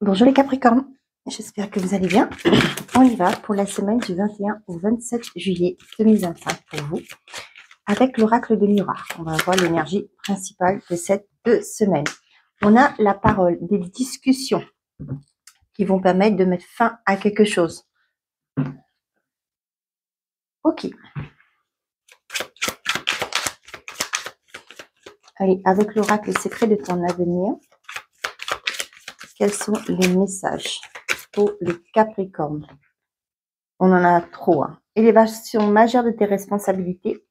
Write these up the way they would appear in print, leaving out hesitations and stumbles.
Bonjour les Capricornes, j'espère que vous allez bien. On y va pour la semaine du 21 au 27 juillet 2025 pour vous, avec l'oracle de miroir. On va voir l'énergie principale de cette semaine. On a la parole, des discussions qui vont permettre de mettre fin à quelque chose. Ok. Allez, avec l'oracle secret de ton avenir, quels sont les messages pour les Capricornes? On en a trop. Élévation majeure de tes responsabilités,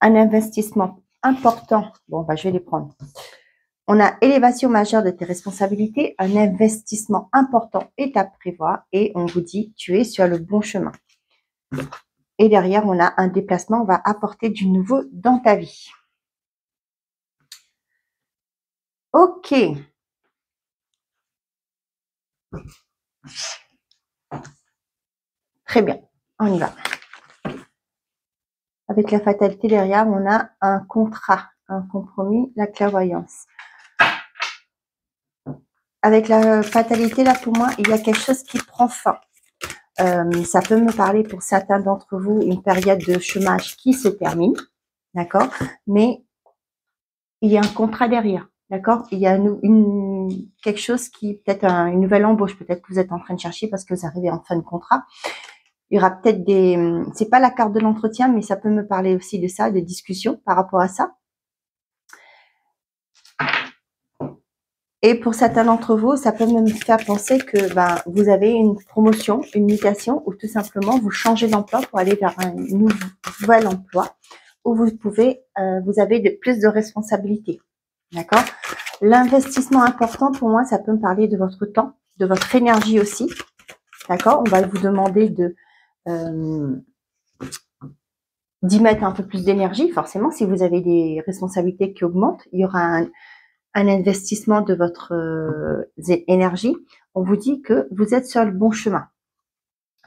un investissement important. Bon, je vais les prendre. On a élévation majeure de tes responsabilités, un investissement important est à prévoir et on vous dit tu es sur le bon chemin. Et derrière, on a un déplacement, on va apporter du nouveau dans ta vie. Ok. Très bien, on y va. Avec la fatalité derrière, on a un contrat, un compromis, la clairvoyance. Avec la fatalité, là, pour moi, il y a quelque chose qui prend fin. Ça peut me parler pour certains d'entre vous une période de chômage qui se termine, d'accord, mais il y a un contrat derrière, d'accord, il y a quelque chose qui, peut-être une nouvelle embauche, peut-être que vous êtes en train de chercher parce que vous arrivez en fin de contrat. Il y aura peut-être c'est pas la carte de l'entretien, mais ça peut me parler aussi de ça, des discussions par rapport à ça. Et pour certains d'entre vous, ça peut me faire penser que vous avez une promotion, une mutation, ou tout simplement vous changez d'emploi pour aller vers un nouvel emploi où vous pouvez, vous avez plus de responsabilités. D'accord? L'investissement important pour moi, ça peut me parler de votre temps, de votre énergie aussi. D'accord? On va vous demander d'y mettre un peu plus d'énergie. Forcément, si vous avez des responsabilités qui augmentent, il y aura un investissement de votre énergie. On vous dit que vous êtes sur le bon chemin.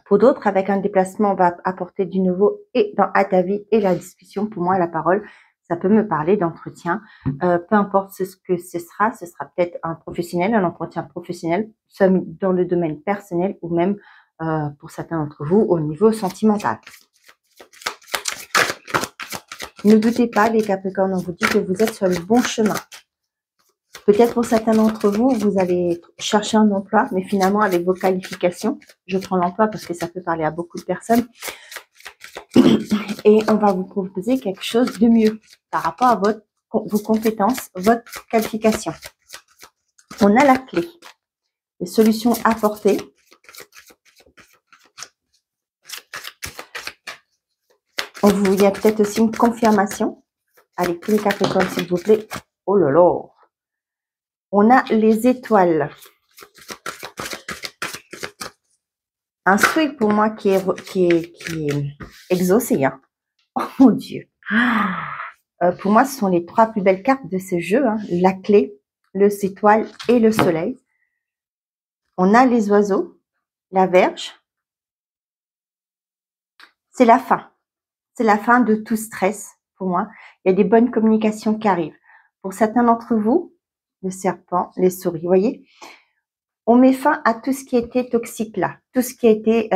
Pour d'autres, avec un déplacement, on va apporter du nouveau à ta vie et la discussion. Pour moi, la parole, ça peut me parler d'entretien. Peu importe ce que ce sera peut-être un professionnel, un entretien professionnel, soit dans le domaine personnel ou même pour certains d'entre vous au niveau sentimental. Ne doutez pas, les Capricornes, on vous dit que vous êtes sur le bon chemin. Peut-être pour certains d'entre vous, vous allez chercher un emploi, mais finalement avec vos qualifications, je prends l'emploi parce que ça peut parler à beaucoup de personnes, et on va vous proposer quelque chose de mieux par rapport à vos compétences, votre qualification. On a la clé, les solutions apportées. Il y a peut-être aussi une confirmation. Allez, tous les Capricornes, s'il vous plaît. Oh là là. On a les étoiles. Un souhait pour moi qui est exaucé. Hein. Oh mon Dieu. Pour moi, ce sont les trois plus belles cartes de ce jeu. Hein. La clé, le étoile et le soleil. On a les oiseaux, la verge. C'est la fin. C'est la fin de tout stress pour moi. Il y a des bonnes communications qui arrivent. Pour certains d'entre vous, le serpent, les souris, vous voyez, on met fin à tout ce qui était toxique là, tout ce qui était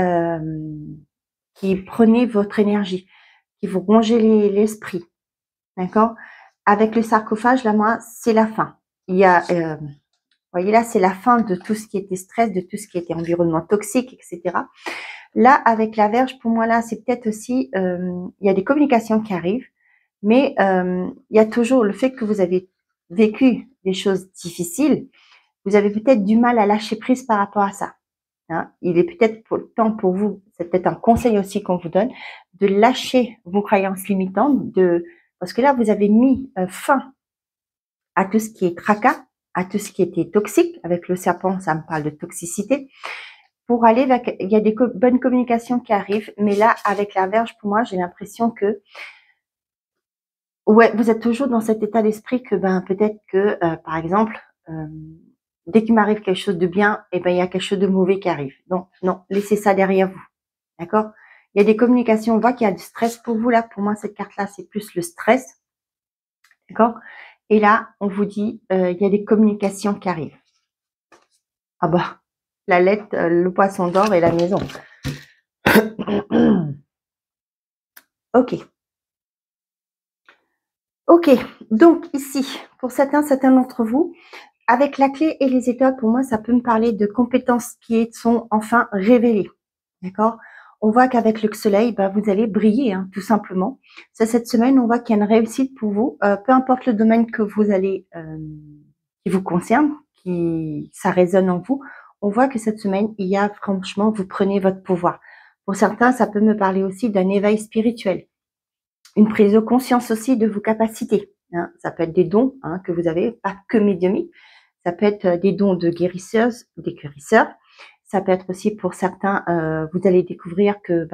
qui prenait votre énergie, qui vous rongeait l'esprit, d'accord. Avec le sarcophage, là, moi, c'est la fin. Il y a, vous voyez là, c'est la fin de tout ce qui était stress, de tout ce qui était environnement toxique, etc. Là, avec la verge, pour moi, là, c'est peut-être aussi, il y a des communications qui arrivent, mais il y a toujours le fait que vous avez vécu des choses difficiles. Vous avez peut-être du mal à lâcher prise par rapport à ça. Hein. Il est peut-être temps pour vous, c'est peut-être un conseil aussi qu'on vous donne, de lâcher vos croyances limitantes, parce que là, vous avez mis fin à tout ce qui est tracas, à tout ce qui était toxique. Avec le serpent, ça me parle de toxicité. Pour aller vers, il y a des bonnes communications qui arrivent, mais là, avec la verge, pour moi, j'ai l'impression que ouais, vous êtes toujours dans cet état d'esprit que peut-être que, par exemple, dès qu'il m'arrive quelque chose de bien, il y a quelque chose de mauvais qui arrive. Donc, non, laissez ça derrière vous. D'accord? Il y a des communications, on voit qu'il y a du stress pour vous, là. Pour moi, cette carte-là, c'est plus le stress. D'accord? Et là, on vous dit, il y a des communications qui arrivent. Ah bah, la lettre, le poisson d'or et la maison. Ok. Ok, donc ici, pour certains d'entre vous, avec la clé et les étoiles, pour moi, ça peut me parler de compétences qui sont enfin révélées. D'accord? On voit qu'avec le soleil, bah, vous allez briller, hein, tout simplement. Ça, cette semaine, on voit qu'il y a une réussite pour vous. Peu importe le domaine que vous allez, qui vous concerne, ça résonne en vous. On voit que cette semaine, il y a franchement, vous prenez votre pouvoir. Pour certains, ça peut me parler aussi d'un éveil spirituel. Une prise de conscience aussi de vos capacités. Hein. Ça peut être des dons, hein, que vous avez, pas que médiumiques. Ça peut être des dons de guérisseuses, des guérisseurs. Ça peut être aussi pour certains, vous allez découvrir que,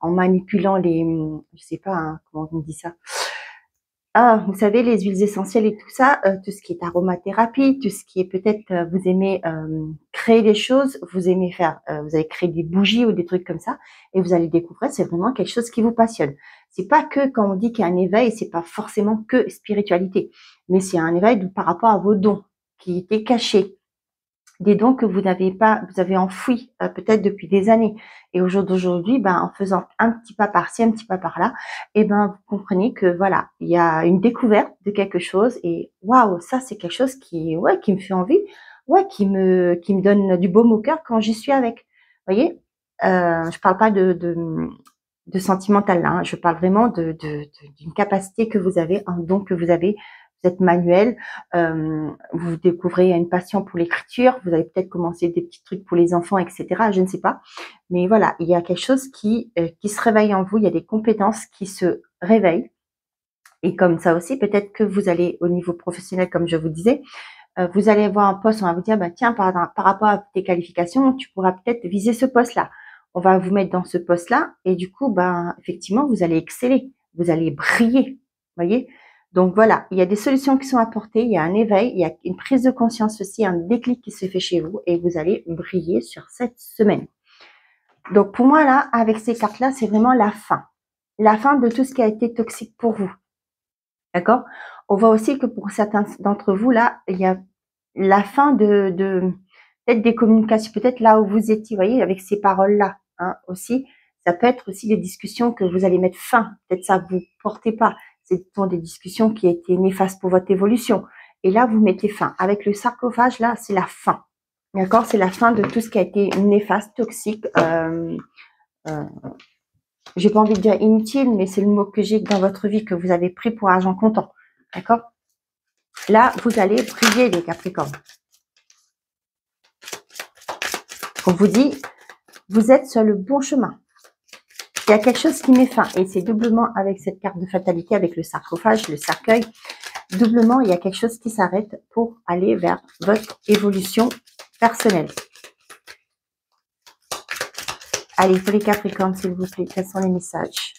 en manipulant les, je sais pas, hein, comment on dit ça. Ah, vous savez, les huiles essentielles et tout ça, tout ce qui est aromathérapie, tout ce qui est peut-être, vous aimez créer des choses, vous aimez faire, vous allez créer des bougies ou des trucs comme ça, et vous allez découvrir, c'est vraiment quelque chose qui vous passionne. C'est pas que quand on dit qu'il y a un éveil, c'est pas forcément que spiritualité, mais c'est un éveil par rapport à vos dons qui étaient cachés, des dons que vous n'avez pas, vous avez enfouis peut-être depuis des années. Et au jour d'aujourd'hui, en faisant un petit pas par-ci, un petit pas par-là, vous comprenez que voilà, il y a une découverte de quelque chose et waouh, ça c'est quelque chose qui me fait envie, qui me donne du baume au cœur quand j'y suis avec. Vous voyez, je parle pas de sentimental là, hein. Je parle vraiment d'une capacité que vous avez, un don que vous avez. Vous êtes manuel, vous découvrez une passion pour l'écriture, vous avez peut-être commencé des petits trucs pour les enfants, etc. Je ne sais pas, mais voilà, il y a quelque chose qui se réveille en vous, il y a des compétences qui se réveillent. Et comme ça aussi, peut-être que vous allez au niveau professionnel, comme je vous disais, vous allez avoir un poste, on va vous dire, tiens, par rapport à tes qualifications, tu pourras peut-être viser ce poste-là. On va vous mettre dans ce poste-là, et du coup, effectivement, vous allez exceller, vous allez briller, voyez. Donc voilà, il y a des solutions qui sont apportées, il y a un éveil, il y a une prise de conscience aussi, un déclic qui se fait chez vous, et vous allez briller sur cette semaine. Donc pour moi, là, avec ces cartes-là, c'est vraiment la fin de tout ce qui a été toxique pour vous. D'accord? On voit aussi que pour certains d'entre vous, là, il y a la fin de peut-être des communications, peut-être là où vous étiez, vous voyez, avec ces paroles-là, hein, aussi. Ça peut être aussi des discussions que vous allez mettre fin. Peut-être ça vous portez pas. Ce sont des discussions qui étaient néfastes pour votre évolution. Et là, vous mettez fin. Avec le sarcophage, là, c'est la fin. D'accord? C'est la fin de tout ce qui a été néfaste, toxique, j'ai pas envie de dire inutile, mais c'est le mot que j'ai dans votre vie, que vous avez pris pour argent comptant. D'accord? Là, vous allez briller, les Capricornes. On vous dit, vous êtes sur le bon chemin. Il y a quelque chose qui met fin. Et c'est doublement avec cette carte de fatalité, avec le sarcophage, le cercueil. Doublement, il y a quelque chose qui s'arrête pour aller vers votre évolution personnelle. Allez, pour les Capricornes, s'il vous plaît, quels sont les messages?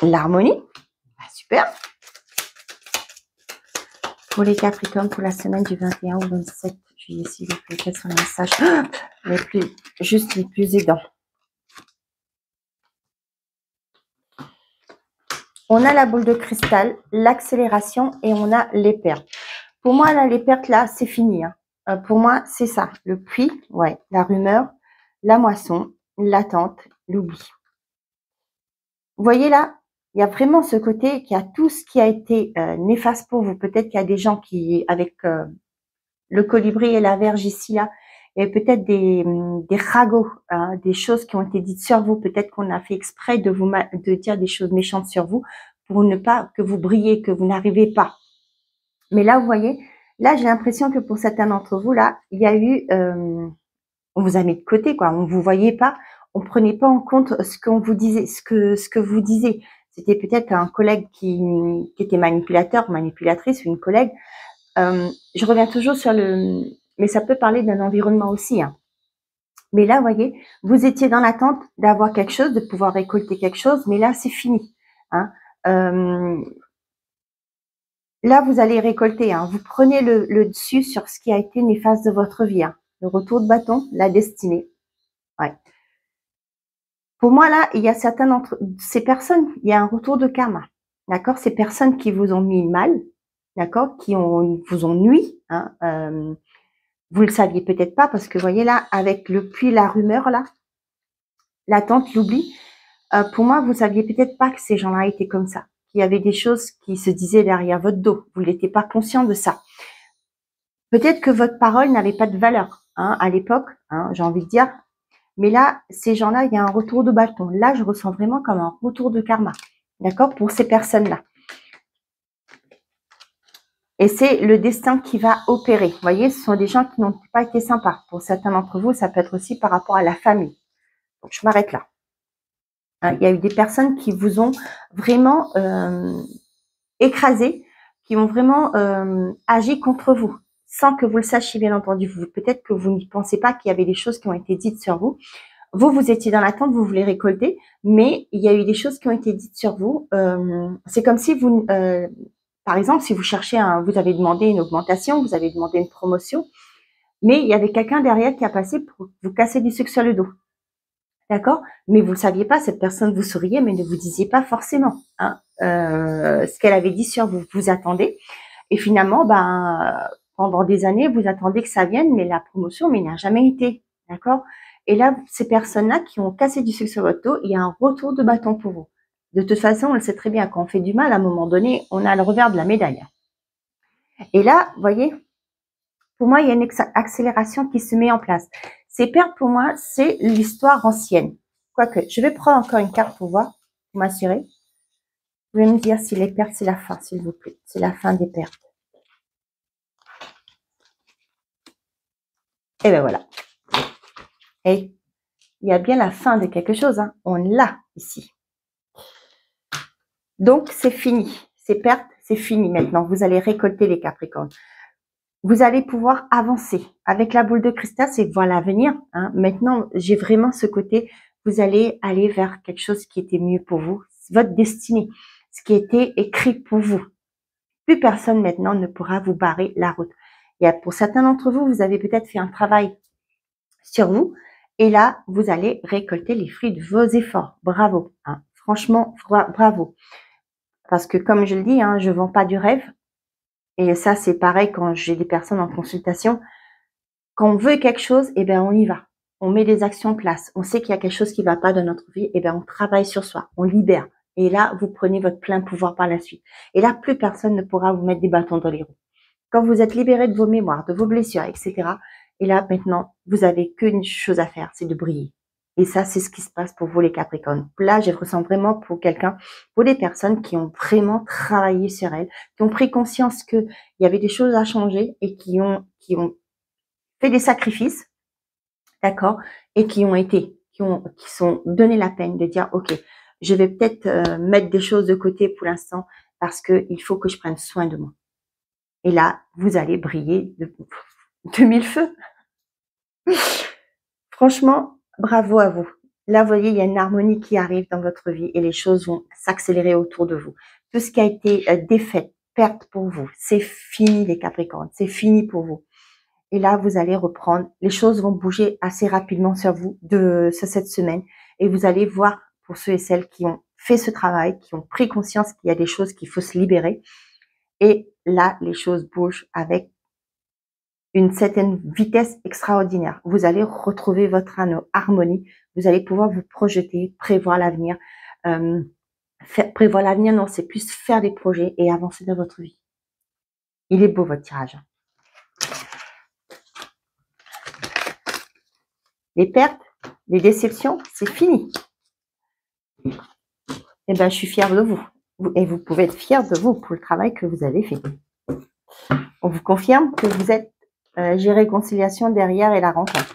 L'harmonie. Super. Pour les Capricornes, pour la semaine du 21 au 27 juillet, s'il vous plaît, quels sont les messages les plus aidants? On a la boule de cristal, l'accélération et on a les pertes. Pour moi, là, les pertes, là, c'est fini. Hein. Pour moi, c'est ça. Le puits, ouais, la rumeur, la moisson, l'attente, l'oubli. Vous voyez là, il y a vraiment ce côté qui a tout ce qui a été néfaste pour vous. Peut-être qu'il y a des gens qui, avec le colibri et la verge ici, là, et peut-être des ragots, hein, des choses qui ont été dites sur vous. Peut-être qu'on a fait exprès de dire des choses méchantes sur vous pour ne pas que vous brillez, que vous n'arrivez pas. Mais là, vous voyez, là, j'ai l'impression que pour certains d'entre vous, là, il y a eu, on vous a mis de côté, quoi. On vous voyait pas, on prenait pas en compte ce qu'on vous disait, ce que vous disiez. C'était peut-être un collègue qui était manipulateur, manipulatrice, ou une collègue. Je reviens toujours sur mais ça peut parler d'un environnement aussi. Hein. Mais là, vous voyez, vous étiez dans l'attente d'avoir quelque chose, de pouvoir récolter quelque chose, mais là, c'est fini. Hein. Là, vous allez récolter. Hein. Vous prenez le dessus sur ce qui a été néfaste de votre vie. Hein. Le retour de bâton, la destinée. Ouais. Pour moi, là, il y a certains d'entre ces personnes, il y a un retour de karma. d'accord? Ces personnes qui vous ont mis mal, d'accord? Qui vous ont nui, hein, vous le saviez peut-être pas parce que vous voyez là, avec le puits, la rumeur là, l'attente, l'oubli, pour moi, vous saviez peut-être pas que ces gens-là étaient comme ça, qu'il y avait des choses qui se disaient derrière votre dos. Vous n'étiez pas conscient de ça. Peut-être que votre parole n'avait pas de valeur, hein, à l'époque, hein, j'ai envie de dire. Mais là, ces gens-là, il y a un retour de bâton. Là, je ressens vraiment comme un retour de karma, d'accord, pour ces personnes-là. Et c'est le destin qui va opérer. Vous voyez, ce sont des gens qui n'ont pas été sympas. Pour certains d'entre vous, ça peut être aussi par rapport à la famille. Donc, je m'arrête là. Hein, il y a eu des personnes qui vous ont vraiment écrasé, qui ont vraiment agi contre vous, sans que vous le sachiez, bien entendu. Peut-être que vous n'y pensez pas qu'il y avait des choses qui ont été dites sur vous. Vous étiez dans l'attente, vous voulez récolter, mais il y a eu des choses qui ont été dites sur vous. C'est comme si vous, par exemple, si vous cherchez vous avez demandé une augmentation, vous avez demandé une promotion, mais il y avait quelqu'un derrière qui a passé pour vous casser du sucre sur le dos. D'accord? Mais vous ne le saviez pas, cette personne vous souriait, mais ne vous disiez pas forcément hein, ce qu'elle avait dit sur vous. Vous attendez. Et finalement, pendant des années, vous attendez que ça vienne, mais la promotion, mais il n'a jamais été. D'accord? Et là, ces personnes-là qui ont cassé du sucre sur votre dos, il y a un retour de bâton pour vous. De toute façon, on le sait très bien, quand on fait du mal, à un moment donné, on a le revers de la médaille. Et là, vous voyez, pour moi, il y a une accélération qui se met en place. Ces pertes, pour moi, c'est l'histoire ancienne. Quoique, je vais prendre encore une carte pour voir, pour m'assurer. Vous pouvez me dire si les pertes, c'est la fin, s'il vous plaît. C'est la fin des pertes. Et ben voilà. Et il y a bien la fin de quelque chose. Hein. On l'a ici. Donc, c'est fini. Ces pertes, c'est fini maintenant. Vous allez récolter les Capricornes. Vous allez pouvoir avancer. Avec la boule de cristal, c'est voir l'avenir. Hein. Maintenant, j'ai vraiment ce côté. Vous allez aller vers quelque chose qui était mieux pour vous. Votre destinée. Ce qui était écrit pour vous. Plus personne maintenant ne pourra vous barrer la route. Et pour certains d'entre vous, vous avez peut-être fait un travail sur vous. Et là, vous allez récolter les fruits de vos efforts. Bravo. Hein. Franchement, bravo. Parce que comme je le dis, hein, je vends pas du rêve. Et ça, c'est pareil quand j'ai des personnes en consultation. Quand on veut quelque chose, eh ben, on y va. On met des actions en place. On sait qu'il y a quelque chose qui va pas dans notre vie. Eh ben, on travaille sur soi. On libère. Et là, vous prenez votre plein pouvoir par la suite. Et là, plus personne ne pourra vous mettre des bâtons dans les roues. Quand vous êtes libéré de vos mémoires, de vos blessures, etc. Et là, maintenant, vous avez qu'une chose à faire, c'est de briller. Et ça, c'est ce qui se passe pour vous, les Capricornes. Là, je ressens vraiment pour quelqu'un, pour des personnes qui ont vraiment travaillé sur elles, qui ont pris conscience qu'il y avait des choses à changer et qui ont fait des sacrifices, d'accord, et qui sont donné la peine de dire, ok, je vais peut-être mettre des choses de côté pour l'instant parce qu'il faut que je prenne soin de moi. Et là, vous allez briller de mille feux. Franchement, bravo à vous. Là, vous voyez, il y a une harmonie qui arrive dans votre vie et les choses vont s'accélérer autour de vous. Tout ce qui a été défaite, perte pour vous, c'est fini les Capricornes, c'est fini pour vous. Et là, vous allez reprendre. Les choses vont bouger assez rapidement sur vous cette semaine et vous allez voir pour ceux et celles qui ont fait ce travail, qui ont pris conscience qu'il y a des choses qu'il faut se libérer. Et là, les choses bougent avec une certaine vitesse extraordinaire. Vous allez retrouver votre harmonie. Vous allez pouvoir vous projeter, prévoir l'avenir. Prévoir l'avenir, non, c'est plus faire des projets et avancer dans votre vie. Il est beau votre tirage. Les pertes, les déceptions, c'est fini. Eh ben, je suis fière de vous. Et vous pouvez être fier de vous pour le travail que vous avez fait. On vous confirme que vous êtes j'ai réconciliation derrière et la rencontre.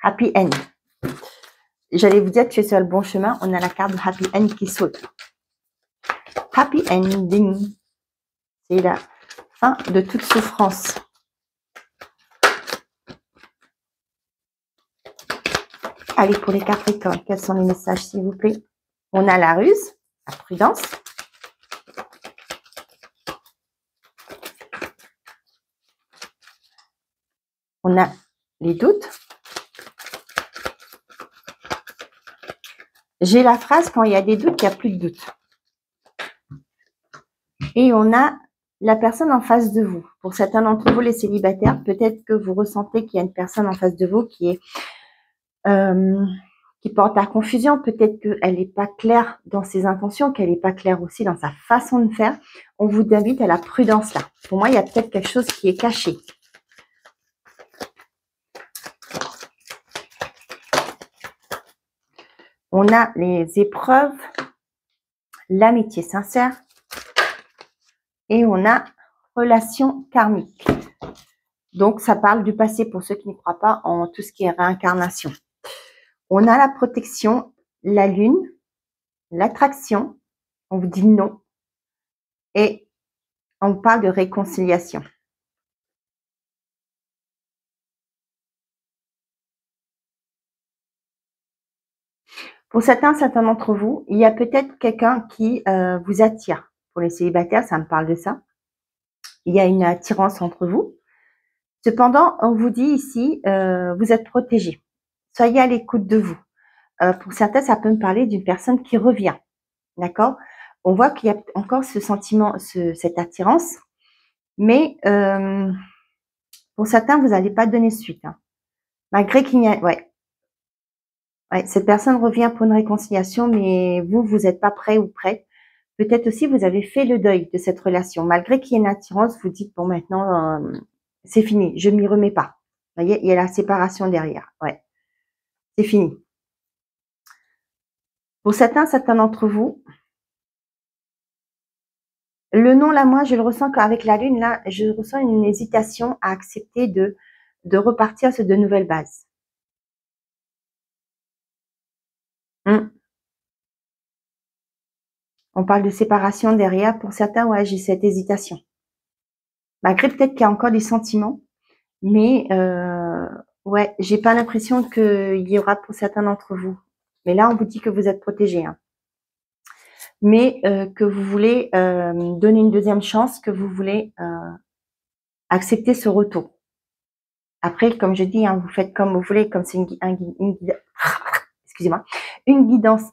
Happy end. J'allais vous dire que je suis sur le bon chemin. On a la carte de Happy End qui saute. Happy Ending. C'est la fin de toute souffrance. Allez, pour les Capricornes, quels sont les messages, s'il vous plaît? On a la ruse, la prudence. On a les doutes. J'ai la phrase quand il y a des doutes, il n'y a plus de doute. Et on a la personne en face de vous. Pour certains d'entre vous, les célibataires, peut-être que vous ressentez qu'il y a une personne en face de vous qui porte à confusion. Peut-être qu'elle n'est pas claire dans ses intentions, qu'elle n'est pas claire aussi dans sa façon de faire. On vous invite à la prudence là. Pour moi, il y a peut-être quelque chose qui est caché. On a les épreuves, l'amitié sincère et on a relation karmique. Donc, ça parle du passé pour ceux qui ne croient pas en tout ce qui est réincarnation. On a la protection, la lune, l'attraction, on vous dit non, et on parle de réconciliation. Pour certains d'entre vous, il y a peut-être quelqu'un qui vous attire. Pour les célibataires, ça me parle de ça. Il y a une attirance entre vous. Cependant, on vous dit ici, vous êtes protégé. Soyez à l'écoute de vous. Pour certains, ça peut me parler d'une personne qui revient. D'accord? On voit qu'il y a encore ce sentiment, cette attirance. Mais pour certains, vous n'allez pas donner suite. Hein. Malgré qu'il y a... Ouais, cette personne revient pour une réconciliation, mais vous n'êtes pas prêt ou prête. Peut-être aussi, vous avez fait le deuil de cette relation. Malgré qu'il y ait une attirance, vous dites, bon, maintenant, c'est fini, je m'y remets pas. Vous voyez, il y a la séparation derrière. Ouais, c'est fini. Pour certains d'entre vous, le non, là, moi, je le ressens qu'avec la lune, là, je ressens une hésitation à accepter de repartir sur de nouvelles bases. On parle de séparation derrière. Pour certains, ouais, j'ai cette hésitation. Malgré peut-être qu'il y a encore des sentiments, mais ouais, j'ai pas l'impression qu'il y aura pour certains d'entre vous. Mais là, on vous dit que vous êtes protégés. Hein. Mais que vous voulez donner une deuxième chance, que vous voulez accepter ce retour. Après, comme je dis, hein, vous faites comme vous voulez, comme c'est excusez-moi, une guidance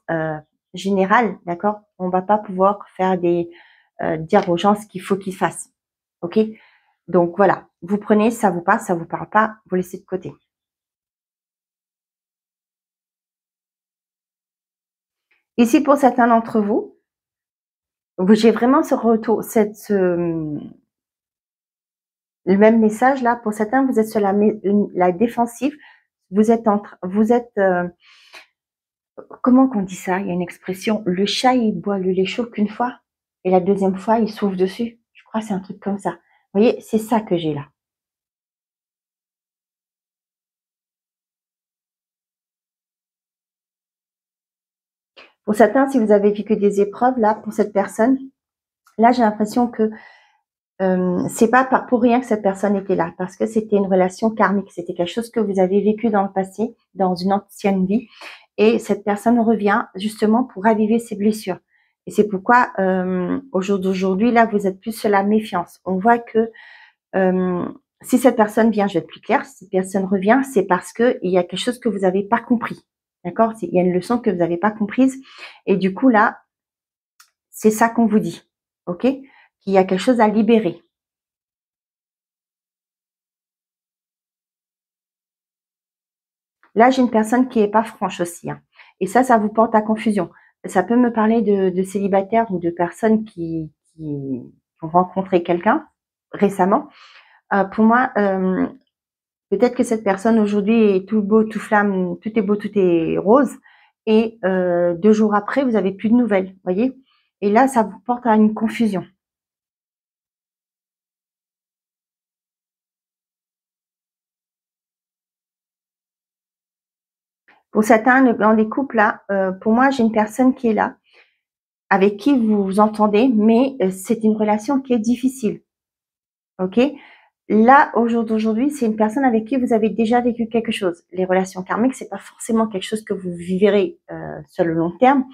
générale, d'accord. On va pas pouvoir faire dire aux gens ce qu'il faut qu'ils fassent, ok. Donc voilà, vous prenez, ça vous parle pas, vous laissez de côté. Ici, pour certains d'entre vous, j'ai vraiment ce retour, le même message là. Pour certains, vous êtes sur la défensive. Vous êtes comment qu'on dit ça? Il y a une expression, le chat il boit le lait chaud qu'une fois et la deuxième fois il souffle dessus. Je crois que c'est un truc comme ça. Vous voyez, c'est ça que j'ai là. Pour certains, si vous avez vécu des épreuves là, pour cette personne, là j'ai l'impression que c'est pas pour rien que cette personne était là, parce que c'était une relation karmique, c'était quelque chose que vous avez vécu dans le passé, dans une ancienne vie, et cette personne revient justement pour raviver ses blessures. Et c'est pourquoi au jour d'aujourd'hui, là, vous êtes plus sur la méfiance. On voit que si cette personne vient, je vais être plus claire, si cette personne revient, c'est parce que il y a quelque chose que vous n'avez pas compris. D'accord? Il y a une leçon que vous n'avez pas comprise. Et du coup, là, c'est ça qu'on vous dit. OK? Qu'il y a quelque chose à libérer. Là, j'ai une personne qui est pas franche aussi. Hein. Et ça vous porte à confusion. Ça peut me parler de célibataires ou de personnes qui ont rencontré quelqu'un récemment. Pour moi, peut-être que cette personne aujourd'hui est tout beau, tout flamme, tout est beau, tout est rose. Et 2 jours après, vous avez plus de nouvelles, voyez. Et là, ça vous porte à une confusion. Pour certains, dans les couples là, pour moi, j'ai une personne qui est là, avec qui vous vous entendez, mais c'est une relation qui est difficile. Ok? Là, au jour d'aujourd'hui, c'est une personne avec qui vous avez déjà vécu quelque chose. Les relations karmiques, c'est pas forcément quelque chose que vous vivrez sur le long terme.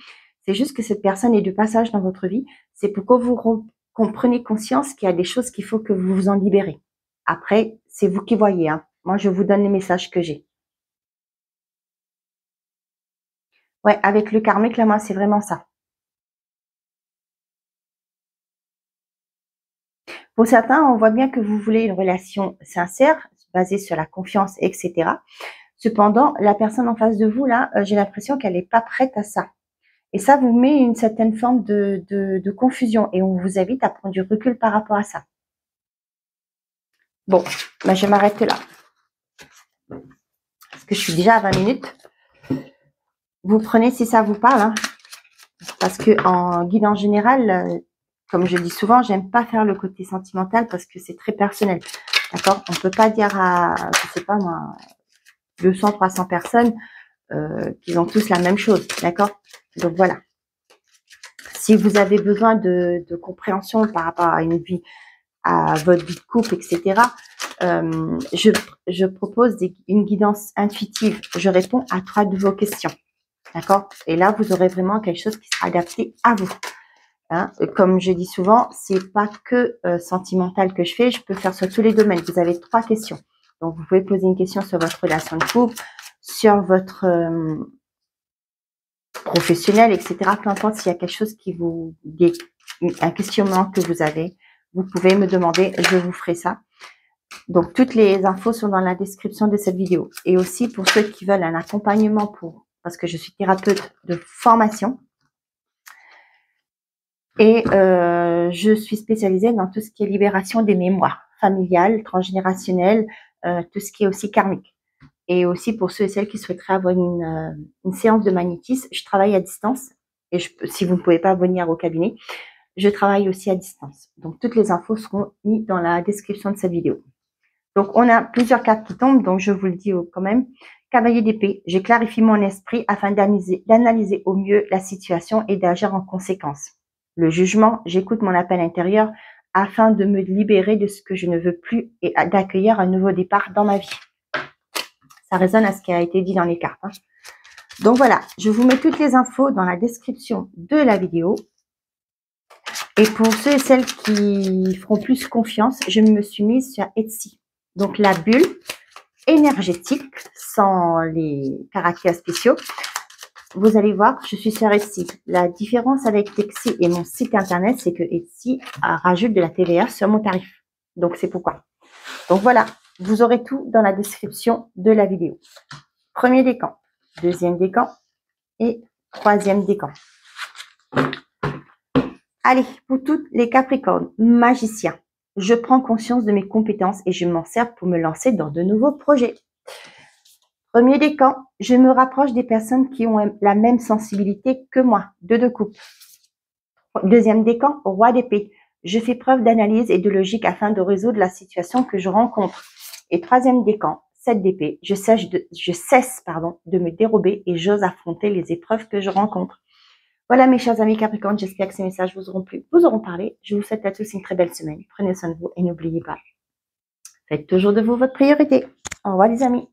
C'est juste que cette personne est de passage dans votre vie. C'est pour que vous compreniez conscience qu'il y a des choses qu'il faut que vous vous en libérez. Après, c'est vous qui voyez. Hein. Moi, je vous donne les messages que j'ai. Ouais, avec le karmique, là, moi, c'est vraiment ça. Pour certains, on voit bien que vous voulez une relation sincère, basée sur la confiance, etc. Cependant, la personne en face de vous, là, j'ai l'impression qu'elle n'est pas prête à ça. Et ça vous met une certaine forme de confusion et on vous invite à prendre du recul par rapport à ça. Bon, ben je vais m'arrêter là. Parce que je suis déjà à 20 minutes. Vous prenez si ça vous parle. Hein, parce que en guide en général, comme je dis souvent, j'aime pas faire le côté sentimental parce que c'est très personnel. D'accord? On peut pas dire à, je sais pas moi, 200, 300 personnes qu'ils ont tous la même chose. D'accord? Donc voilà. Si vous avez besoin de compréhension par rapport à une vie, à votre vie de couple, etc., je propose une guidance intuitive. Je réponds à 3 de vos questions. D'accord? Et là, vous aurez vraiment quelque chose qui sera adapté à vous. Hein? Comme je dis souvent, c'est pas que sentimental que je fais, je peux faire sur tous les domaines. Vous avez 3 questions. Donc, vous pouvez poser une question sur votre relation de couple, sur votre professionnel, etc. Peu importe s'il y a quelque chose qui vous, un questionnement que vous avez, vous pouvez me demander, je vous ferai ça. Donc, toutes les infos sont dans la description de cette vidéo. Et aussi, pour ceux qui veulent un accompagnement parce que je suis thérapeute de formation, et je suis spécialisée dans tout ce qui est libération des mémoires familiales, transgénérationnelles, tout ce qui est aussi karmique. Et aussi pour ceux et celles qui souhaiteraient avoir une séance de magnétisme, je travaille à distance. Et si vous ne pouvez pas venir au cabinet, je travaille aussi à distance. Donc, toutes les infos seront mises dans la description de cette vidéo. Donc, on a plusieurs cartes qui tombent, donc je vous le dis quand même. Cavalier d'épée, je clarifie mon esprit afin d'analyser au mieux la situation et d'agir en conséquence. Le jugement, j'écoute mon appel intérieur afin de me libérer de ce que je ne veux plus et d'accueillir un nouveau départ dans ma vie. Ça résonne à ce qui a été dit dans les cartes. Hein. Donc voilà, je vous mets toutes les infos dans la description de la vidéo. Et pour ceux et celles qui feront plus confiance, je me suis mise sur Etsy. Donc la bulle énergétique, sans les caractères spéciaux. Vous allez voir, je suis sur Etsy. La différence avec Etsy et mon site internet, c'est que Etsy rajoute de la TVA sur mon tarif. Donc c'est pourquoi. Donc voilà, vous aurez tout dans la description de la vidéo. Premier décan, deuxième décan et troisième décan. Allez, pour toutes les Capricornes, magiciens, je prends conscience de mes compétences et je m'en sers pour me lancer dans de nouveaux projets. Premier décan, je me rapproche des personnes qui ont la même sensibilité que moi, de coupe. Deuxième décan, roi d'épée, je fais preuve d'analyse et de logique afin de résoudre la situation que je rencontre. Et troisième décan, 7 d'épée, je cesse de me dérober et j'ose affronter les épreuves que je rencontre. Voilà mes chers amis Capricorne, j'espère que ces messages vous auront plu, vous auront parlé. Je vous souhaite à tous une très belle semaine. Prenez soin de vous et n'oubliez pas, faites toujours de vous votre priorité. Au revoir les amis.